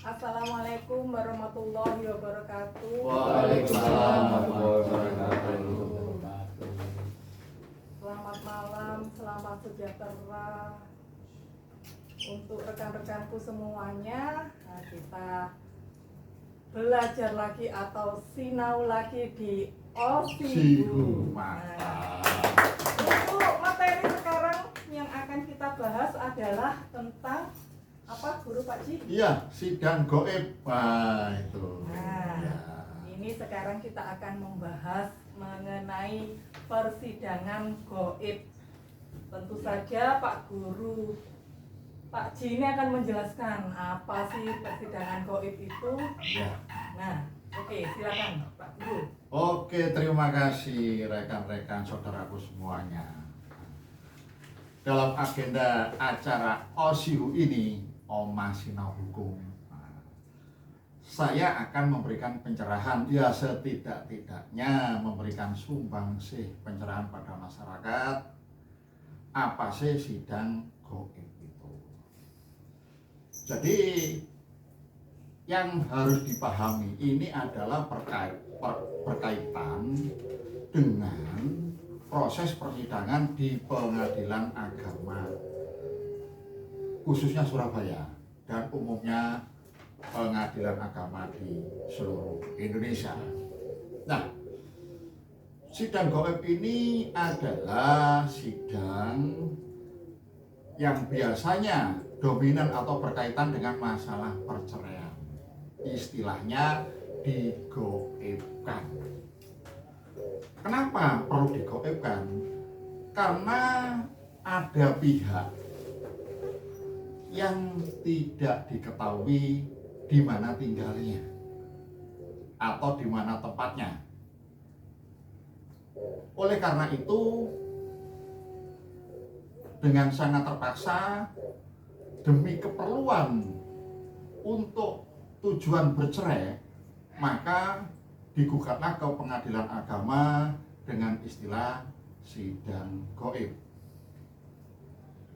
Assalamualaikum warahmatullahi wabarakatuh. Waalaikumsalam warahmatullahi wabarakatuh. Selamat malam, selamat sejahtera untuk rekan-rekanku semuanya. Nah, kita belajar lagi atau sinau lagi di OSIHU. Mantap. Untuk materi sekarang yang akan kita bahas adalah tentang apa, Guru Pak Ji? Iya, sidang goib. Wah, itu. Nah, Ya. ini sekarang kita akan membahas mengenai persidangan goib. Tentu saja Pak Guru, Pak Ji ini akan menjelaskan apa sih persidangan goib itu. Ya. Nah, oke, silakan Pak Guru. Oke, terima kasih rekan-rekan saudaraku semuanya. Dalam agenda acara OSIHU ini, Oma Sinau Hukum, saya akan memberikan pencerahan, ya setidak-tidaknya memberikan sumbangsih pencerahan pada masyarakat. Apa sih sidang goib itu? Jadi yang harus dipahami ini adalah berkaitan dengan proses persidangan di pengadilan agama, khususnya Surabaya dan umumnya pengadilan agama di seluruh Indonesia. Nah, sidang goib ini adalah sidang yang biasanya dominan atau berkaitan dengan masalah perceraian. Istilahnya digoibkan. Kenapa perlu digoibkan? Karena ada pihak yang tidak diketahui di mana tinggalnya atau di mana tempatnya. Oleh karena itu, dengan sangat terpaksa demi keperluan untuk tujuan bercerai, maka digugatlah ke pengadilan agama dengan istilah sidang goib.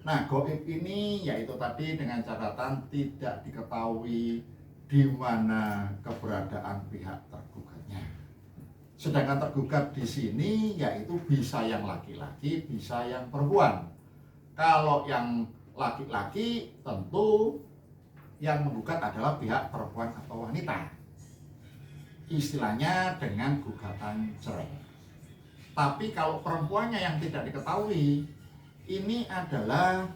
Nah, goib ini yaitu tadi dengan catatan tidak diketahui di mana keberadaan pihak tergugatnya. Sedangkan tergugat di sini yaitu bisa yang laki-laki, bisa yang perempuan. Kalau yang laki-laki tentu yang menggugat adalah pihak perempuan atau wanita. Istilahnya dengan gugatan cerai. Tapi kalau perempuannya yang tidak diketahui, ini adalah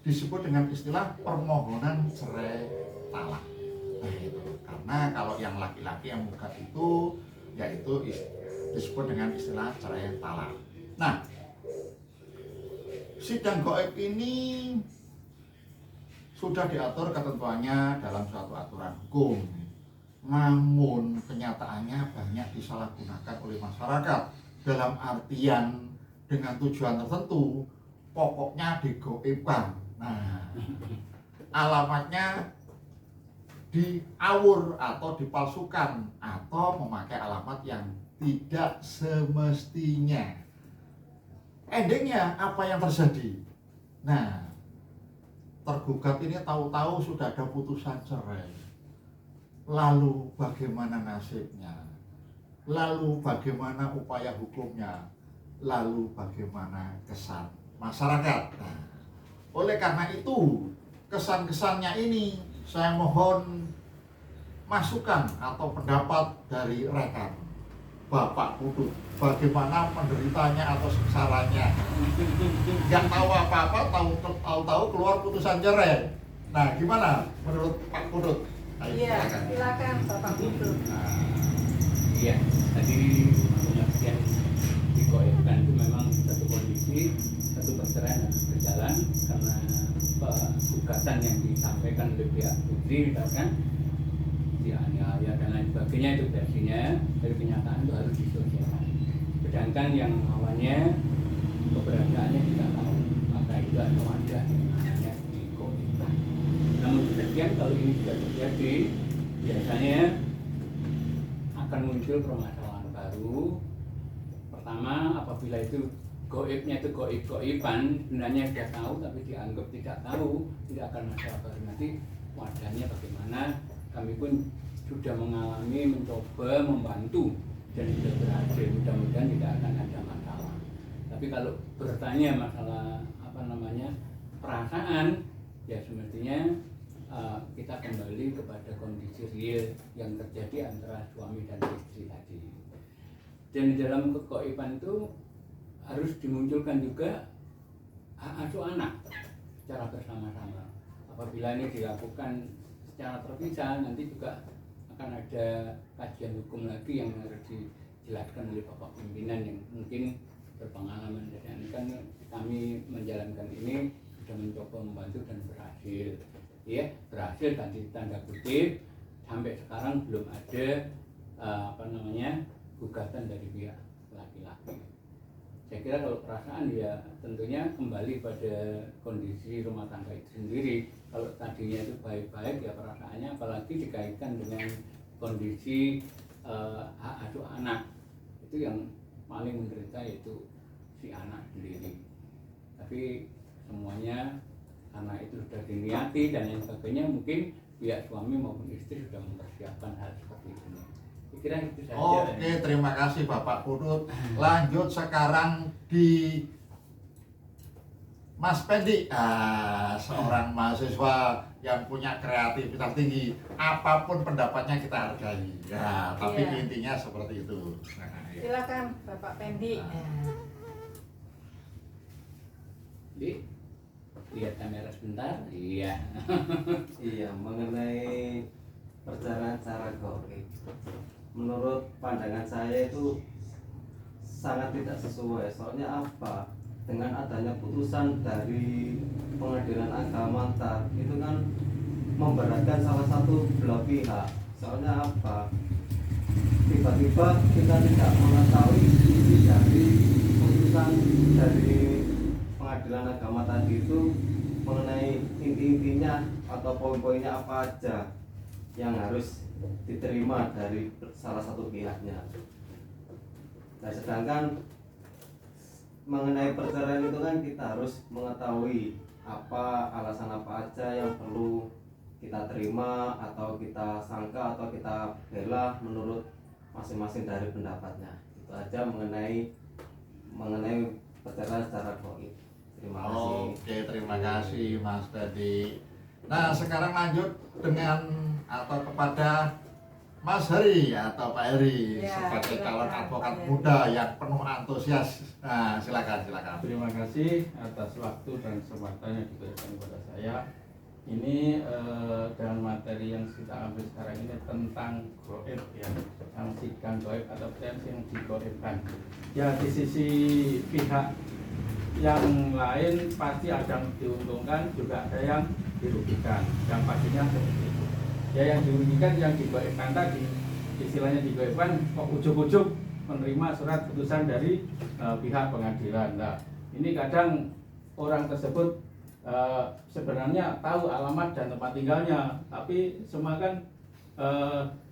disebut dengan istilah permohonan cerai talak. Nah, itu. Karena kalau yang laki-laki yang menggugat itu yaitu disebut dengan istilah cerai talak. Nah, sidang goib ini sudah diatur ketentuannya dalam suatu aturan hukum. Namun kenyataannya banyak disalahgunakan oleh masyarakat dalam artian dengan tujuan tertentu, pokoknya digoibkan. Nah, alamatnya diawur atau dipalsukan atau memakai alamat yang tidak semestinya. Endingnya apa yang terjadi? Nah, tergugat ini tahu-tahu sudah ada putusan cerai. Lalu bagaimana nasibnya? Lalu bagaimana upaya hukumnya? Lalu bagaimana kesan masyarakat? Nah, oleh karena itu kesan-kesannya ini saya mohon masukan atau pendapat dari rekan Bapak Putut, bagaimana menderitanya atau sengsaranya. Nggak tahu apa-apa, tahu-tahu keluar putusan cerai. Nah, gimana menurut Pak Putut? Iya, silakan Bapak Putut. Iya, tadi pengertian digoibkan itu memang satu kondisi, satu perceraian harus berjalan karena gugatan yang disampaikan oleh pihak putri misalkan dianiaya dan lain sebagainya, itu versinya dari kenyataan itu harus disosialkan. Sedangkan yang lawannya keberadaannya tidak tahu, maka itu ada wadah yang namanya digoibkan. Namun demikian kalau ini tidak terjadi, biasanya akan muncul permasalahan baru. Pertama, apabila itu goibnya itu goib-goiban, sebenarnya dia tahu tapi dianggap tidak tahu, tidak akan masalah baru. Nanti wadahnya bagaimana. Kami pun sudah mengalami, mencoba, membantu dan sudah berhasil. Mudah-mudahan tidak akan ada masalah. Tapi kalau bertanya masalah perasaan, ya semestinya kita kembali kepada kondisi real yang terjadi antara suami dan istri tadi. Dan di dalam kegoiban itu harus dimunculkan juga hak asuh anak secara bersama-sama. Apabila ini dilakukan secara terpisah, nanti juga akan ada kajian hukum lagi yang harus dijelaskan oleh Bapak pimpinan yang mungkin berpengalaman. Dan kan kami menjalankan ini sudah mencoba membantu dan berhasil. Ya, berhasil dan di tanda kutip sampai sekarang belum ada gugatan dari pihak laki-laki. Saya kira kalau perasaan ya tentunya kembali pada kondisi rumah tangga itu sendiri. Kalau tadinya itu baik-baik ya perasaannya, apalagi dikaitkan dengan kondisi hak asuh anak, itu yang paling menderita yaitu si anak sendiri. Tapi semuanya karena itu sudah diniati dan lain sebagainya, mungkin pihak suami maupun istri sudah mempersiapkan hal seperti ini. Kira itu saja. Oke, terima kasih Bapak Putut. Lanjut sekarang di Mas Pendi, seorang mahasiswa yang punya kreativitas tinggi. Apapun pendapatnya kita hargai. Ya, tapi Iya. intinya seperti itu. Nah, ya. Silakan Bapak Pendi. Lihat kamera sebentar. Iya. Iya, mengenai perjalanan cara goib, menurut pandangan saya itu sangat tidak sesuai. Soalnya apa? Dengan adanya putusan dari pengadilan agama ntar, itu kan memberatkan salah satu belah pihak. Soalnya apa? Tiba-tiba kita tidak mengetahui isi dari putusan dari pengadilan agama tadi itu mengenai inti-intinya atau poin-poinnya apa aja yang harus diterima dari salah satu pihaknya. Nah, sedangkan mengenai perceraian itu kan kita harus mengetahui apa alasan apa aja yang perlu kita terima atau kita sangka atau kita bela menurut masing-masing dari pendapatnya. Itu aja mengenai perceraian secara goib. Terima kasih. Oke, terima kasih Mas Pendi. Nah, sekarang lanjut dengan atau kepada Mas Heri atau Pak Heri Ya, sebagai calon silakan, advokat Pak Heri. muda yang penuh antusias. Nah, silakan. Terima kasih atas waktu dan kesempatan yang diberikan kepada saya. Ini dengan materi yang kita ambil sekarang ini tentang goib ya, sanksikan goib atau potensi yang digoibkan. Ya, di sisi pihak yang lain pasti ada yang diuntungkan, juga ada yang dirugikan. Yang pastinya seperti itu. Ya, yang dirugikan yang digoibkan tadi, istilahnya digoibkan kok ujuk-ujuk menerima surat putusan dari pihak pengadilan. Nah, ini kadang orang tersebut sebenarnya tahu alamat dan tempat tinggalnya, tapi semua kan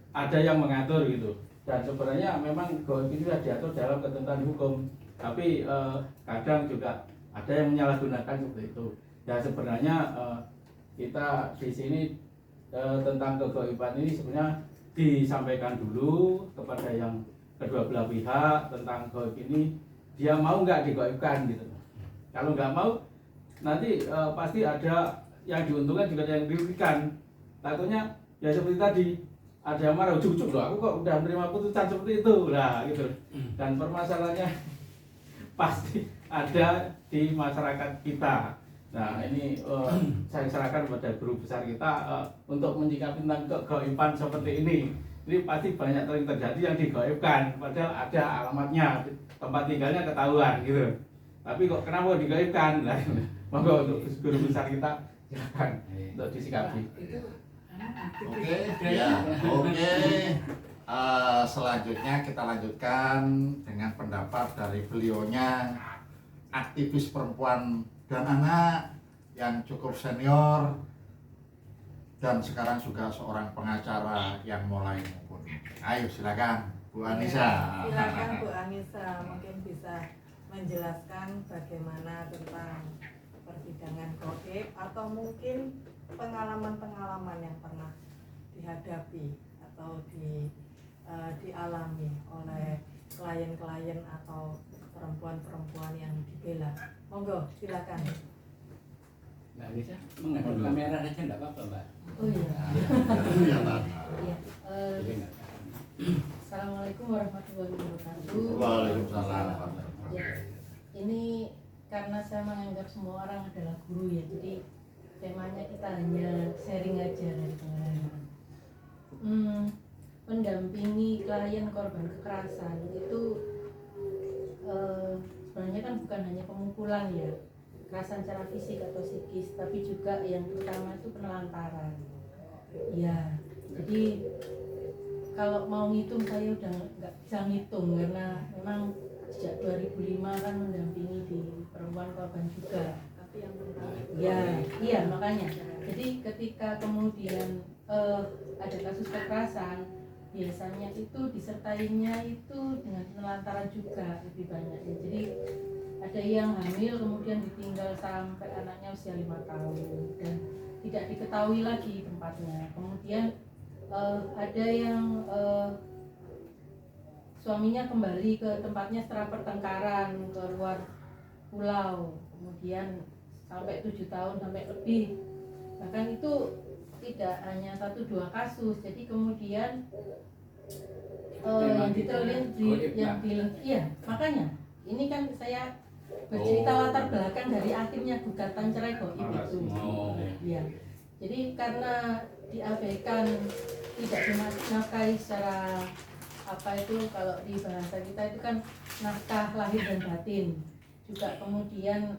ada yang mengatur gitu. Dan sebenarnya memang goib itu sudah diatur dalam ketentuan hukum, tapi kadang juga ada yang menyalahgunakan seperti itu. Ya, sebenarnya kita di sini tentang kegoiban ini sebenarnya disampaikan dulu kepada yang kedua belah pihak tentang goib ini, dia mau nggak digoibkan gitu. Kalau nggak mau, nanti pasti ada yang diuntungkan juga ada yang dirugikan. Takutnya ya seperti tadi, ada yang marah ujuk-ujuk, loh aku kok udah menerima putusan seperti itu lah gitu. Dan permasalahannya pasti ada di masyarakat kita. Nah, ini saya serahkan kepada guru besar kita untuk menyikapi tentang kegoiban seperti ini. Ini pasti banyak sering terjadi yang digoibkan, padahal ada alamatnya, tempat tinggalnya ketahuan gitu. Tapi kok kenapa digoibkan? Nah, monggo untuk guru besar kita silakan untuk disikapi. Oke. Selanjutnya kita lanjutkan dengan pendapat dari beliaunya, aktivis perempuan dan anak yang cukup senior dan sekarang juga seorang pengacara yang mulai mumpuni. Ayo silakan Bu Anissa. Ya, silakan Bu Anissa, mungkin bisa menjelaskan bagaimana tentang persidangan goib atau mungkin pengalaman-pengalaman yang pernah dihadapi atau dialami oleh klien-klien atau perempuan-perempuan yang dibela. Monggo, silakan. Mbak Nisa, menghadap kamera aja enggak apa-apa, Mbak. Oh iya. Kelihatan. Iya. Jadi enggak tahan. Assalamualaikum warahmatullahi wabarakatuh. Waalaikumsalam. Ya, ini karena saya menganggap semua orang adalah guru ya, jadi temanya kita hanya sharing aja dari pengalaman. Mendampingi klien korban kekerasan itu sebenarnya kan bukan hanya pemukulan ya, kekerasan secara fisik atau psikis, tapi juga yang terutama itu penelantaran. Ya, jadi kalau mau ngitung saya udah nggak bisa ngitung karena memang sejak 2005 kan mendampingi di perempuan korban juga. Tapi yang tentang Ya, iya makanya. Jadi ketika kemudian ada kasus kekerasan, biasanya itu disertainya itu dengan penelantaran juga lebih banyak ya. Jadi ada yang hamil kemudian ditinggal sampai anaknya usia 5 tahun dan tidak diketahui lagi tempatnya. Kemudian ada yang suaminya kembali ke tempatnya setelah pertengkaran ke luar pulau, kemudian sampai 7 tahun sampai lebih. Bahkan itu tidak hanya 1-2 kasus. Jadi kemudian yang iya, makanya ini kan saya bercerita latar belakang dari akhirnya gugatan cerai goib itu. Iya. Jadi karena diabaikan, tidak dinafkahi secara apa itu, kalau di bahasa kita itu kan nafkah lahir dan batin. Juga kemudian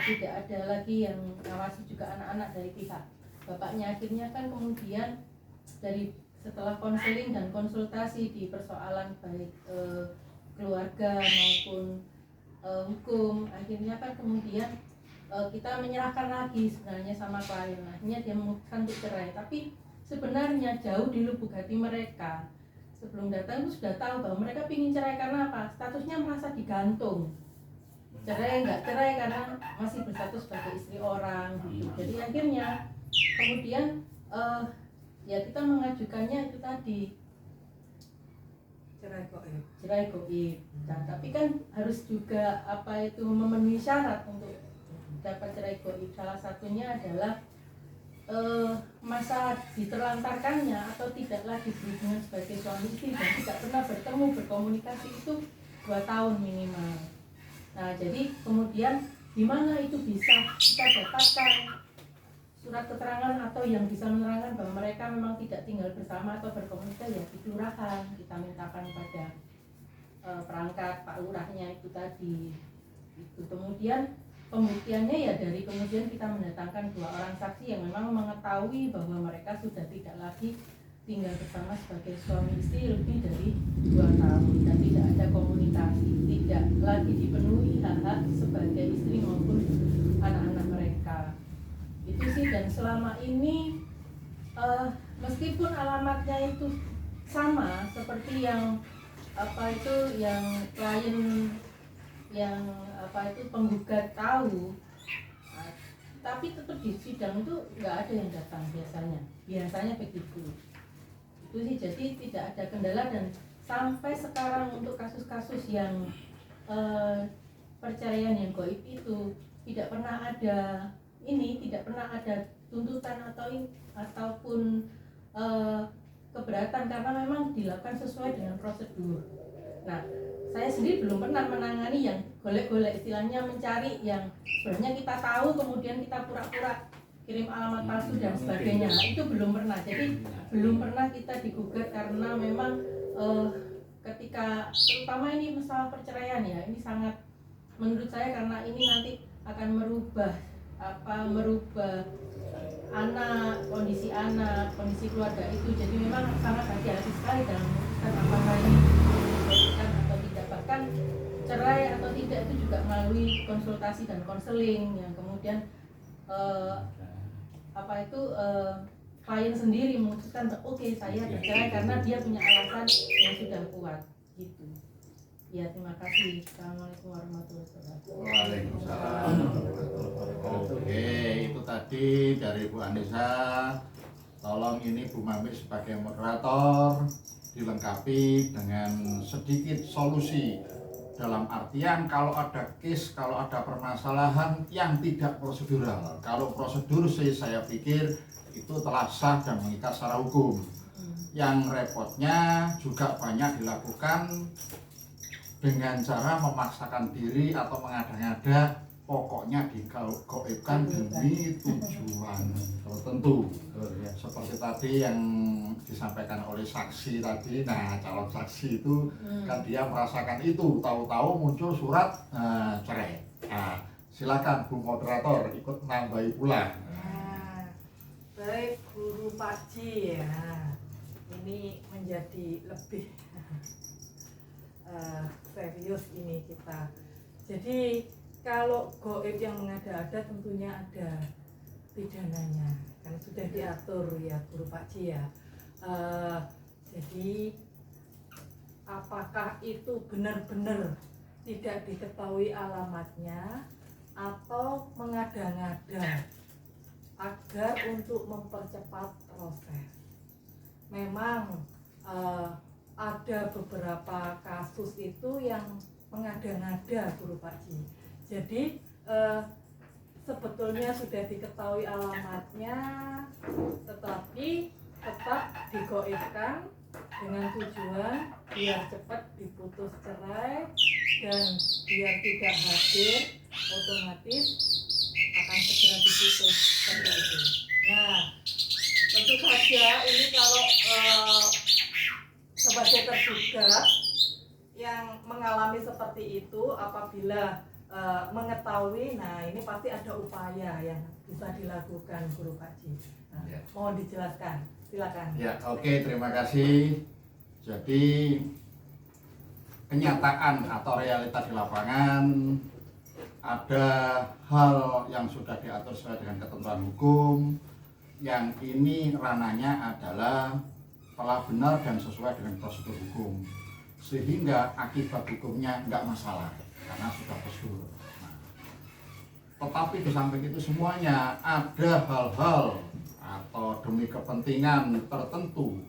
tidak ada lagi yang ngawasi juga anak-anak dari pihak bapaknya. Akhirnya kan kemudian dari setelah konseling dan konsultasi di persoalan baik keluarga maupun hukum, akhirnya kan kemudian kita menyerahkan lagi sebenarnya sama klien. Akhirnya dia memutuskan untuk cerai, tapi sebenarnya jauh di lubuk hati mereka sebelum datang itu sudah tahu bahwa mereka ingin cerai karena apa? Statusnya merasa digantung. Cerai nggak cerai karena masih berstatus sebagai istri orang gitu. Jadi akhirnya kemudian ya kita mengajukannya itu tadi cerai goib. cerai goib. Nah, tapi kan harus juga apa itu memenuhi syarat untuk dapat cerai goib. Salah satunya adalah masa diterlantarkannya atau tidak lagi berhubungan sebagai suami istri dan tidak pernah bertemu berkomunikasi itu 2 tahun minimal. Nah, jadi kemudian di mana itu bisa kita dapatkan surat keterangan atau yang bisa menerangkan bahwa mereka memang tidak tinggal bersama atau berkomunikasi, ya di kelurahan kita mintakan pada perangkat Pak Lurahnya itu tadi. Itu kemudian pembuktiannya ya dari kemudian kita mendatangkan 2 orang saksi yang memang mengetahui bahwa mereka sudah tidak lagi tinggal bersama sebagai suami istri lebih dari 2 tahun dan tidak ada komunikasi, tidak lagi dipenuhi hak-hak sebagai istri maupun anak-anak mereka. Itu sih, dan selama ini meskipun alamatnya itu sama seperti yang apa itu yang klien yang apa itu penggugat tahu, tapi tetap di sidang itu nggak ada yang datang biasanya begitu. Itu sih, jadi tidak ada kendala. Dan sampai sekarang untuk kasus-kasus yang perceraian yang goib itu tidak pernah ada tidak pernah ada tuntutan ataupun keberatan karena memang dilakukan sesuai dengan prosedur. Nah, saya sendiri belum pernah menangani yang golek-golek, istilahnya mencari yang sebenarnya kita tahu kemudian kita pura-pura kirim alamat palsu dan sebagainya. Nah, itu belum pernah. Jadi belum pernah kita digugat karena memang ketika terutama ini masalah perceraian ya, ini sangat menurut saya karena ini nanti akan merubah kondisi anak, kondisi keluarga itu. Jadi memang sangat hati-hati sekali dalam memutuskan apakah ini dibolehkan atau tidak. Bahkan cerai atau tidak itu juga melalui konsultasi dan konseling yang kemudian klien sendiri memutuskan oke, saya bercerai karena dia punya alasan yang sudah kuat gitu. Ya, terima kasih. Assalamualaikum warahmatullahi wabarakatuh. Waalaikumsalam. Oke, itu tadi dari Bu Anissa. Tolong ini Bu Mami sebagai moderator dilengkapi dengan sedikit solusi. Dalam artian kalau ada case, kalau ada permasalahan yang tidak prosedural. Kalau prosedur sih saya pikir itu telah sah dan mengikat secara hukum. Yang repotnya juga banyak dilakukan dengan cara memaksakan diri atau mengada-ngada, pokoknya digaibkan demi tujuan tertentu. Seperti tadi yang disampaikan oleh saksi tadi, nah calon saksi itu kan dia merasakan itu, tahu-tahu muncul surat cerai. Nah, silakan Bu moderator ikut nambahi pula. Nah, baik Guru Pak Ji ya, ini menjadi lebih serius ini kita. Jadi kalau goib yang mengada-ada tentunya ada pidananya, kan sudah diatur ya Guru Pak Ji ya. Jadi apakah itu benar-benar tidak diketahui alamatnya atau mengada-ngada agar untuk mempercepat proses? Memang ada beberapa kasus itu yang mengada-ngada Guru Pak Ji. Jadi sebetulnya sudah diketahui alamatnya, tetapi tetap digoibkan dengan tujuan biar cepat diputus cerai dan biar tidak hadir, otomatis akan segera diputus cerai itu. Nah, tentu saja ini kalau sebagai tergugat yang mengalami seperti itu, apabila mengetahui, nah ini pasti ada upaya yang bisa dilakukan Guru Pak Ji. Nah, Ya. mohon dijelaskan, silakan. Ya, oke, terima kasih. Jadi kenyataan atau realita di lapangan, ada hal yang sudah diatur sesuai dengan ketentuan hukum, yang ini ranahnya adalah telah benar dan sesuai dengan prosedur hukum, sehingga akibat hukumnya nggak masalah karena sudah prosedur. Nah, tetapi di samping itu semuanya ada hal-hal atau demi kepentingan tertentu,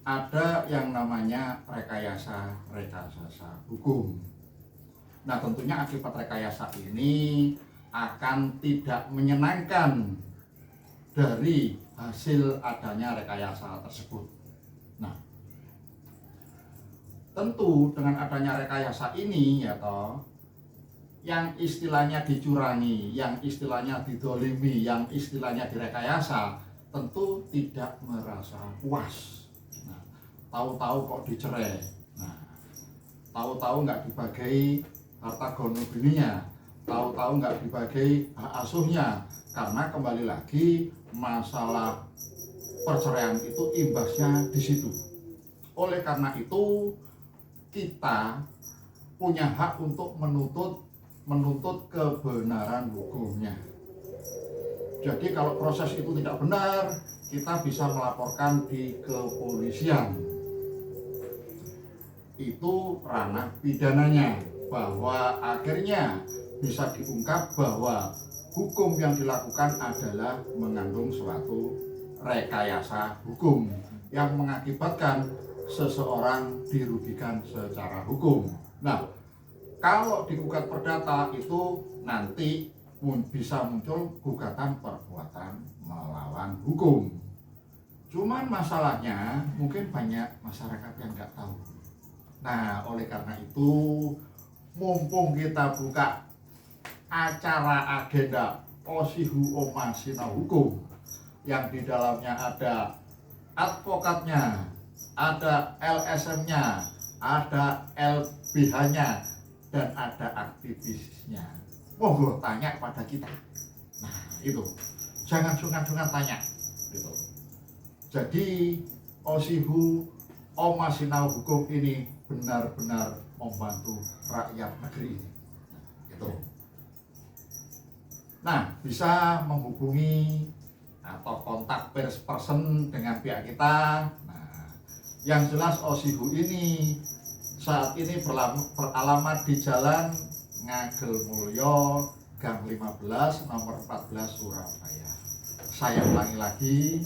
ada yang namanya rekayasa hukum. Nah, tentunya akibat rekayasa ini akan tidak menyenangkan dari hasil adanya rekayasa tersebut. Nah, tentu dengan adanya rekayasa ini ya toh, yang istilahnya dicurangi, yang istilahnya didolimi, yang istilahnya direkayasa, tentu tidak merasa puas. Nah, tahu-tahu kok dicerai, nah, tahu-tahu nggak dibagi harta gono bininya, tahu-tahu nggak dibagi hak asuhnya, karena kembali lagi masalah perceraian itu imbasnya di situ. Oleh karena itu kita punya hak untuk menuntut kebenaran hukumnya. Jadi kalau proses itu tidak benar, kita bisa melaporkan di kepolisian. Itu ranah pidananya, bahwa akhirnya bisa diungkap bahwa hukum yang dilakukan adalah mengandung suatu rekayasa hukum yang mengakibatkan seseorang dirugikan secara hukum. Nah, kalau digugat perdata itu nanti bisa muncul gugatan perbuatan melawan hukum. Cuman masalahnya mungkin banyak masyarakat yang nggak tahu. Nah, oleh karena itu mumpung kita buka acara agenda Osihu Oma Sinau Hukum yang di dalamnya ada advokatnya, ada LSM-nya, ada LBH-nya, dan ada aktivisnya. Monggo tanya pada kita. Nah, itu. Jangan sungkan-sungkan tanya. Gitu. Jadi, Osihu Oma Sinau Hukum ini benar-benar membantu rakyat negeri ini. Gitu. Nah, bisa menghubungi atau kontak person dengan pihak kita. Nah, yang jelas Osihu ini saat ini beralamat di Jalan Ngagel Mulyo, Gang 15, nomor 14 Surabaya. Saya ulangi lagi,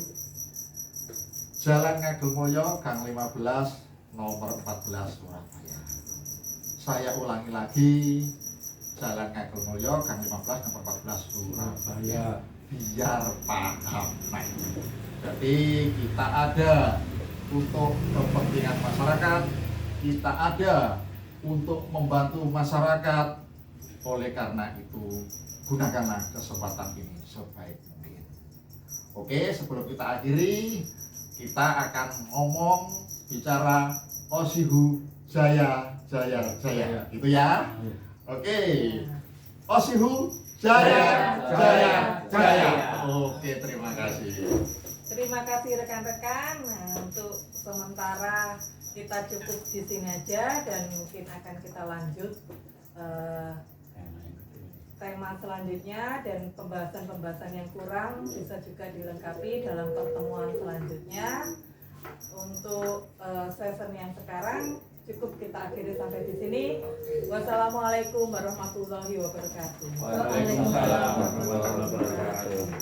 Jalan Ngagel Mulyo, Gang 15, nomor 14 Surabaya. Saya ulangi lagi, Jalan Ngagel Mulyo, Gang 15, nomor 14 Surabaya. Biar paham. Nah, jadi kita ada untuk kepentingan masyarakat, kita ada untuk membantu masyarakat. Oleh karena itu, gunakanlah kesempatan ini sebaik mungkin. Oke, sebelum kita akhiri, kita akan ngomong bicara Osihu Jaya Jaya Jaya, gitu ya. Oke, Osihu Jaya Jaya Jaya. Oke, terima kasih. Terima kasih rekan-rekan. Nah, untuk sementara kita cukup di sini aja dan mungkin akan kita lanjut tema selanjutnya, dan pembahasan-pembahasan yang kurang bisa juga dilengkapi dalam pertemuan selanjutnya. Untuk session yang sekarang cukup kita akhiri sampai di sini. Wassalamualaikum warahmatullahi wabarakatuh. Waalaikumsalam warahmatullahi wabarakatuh.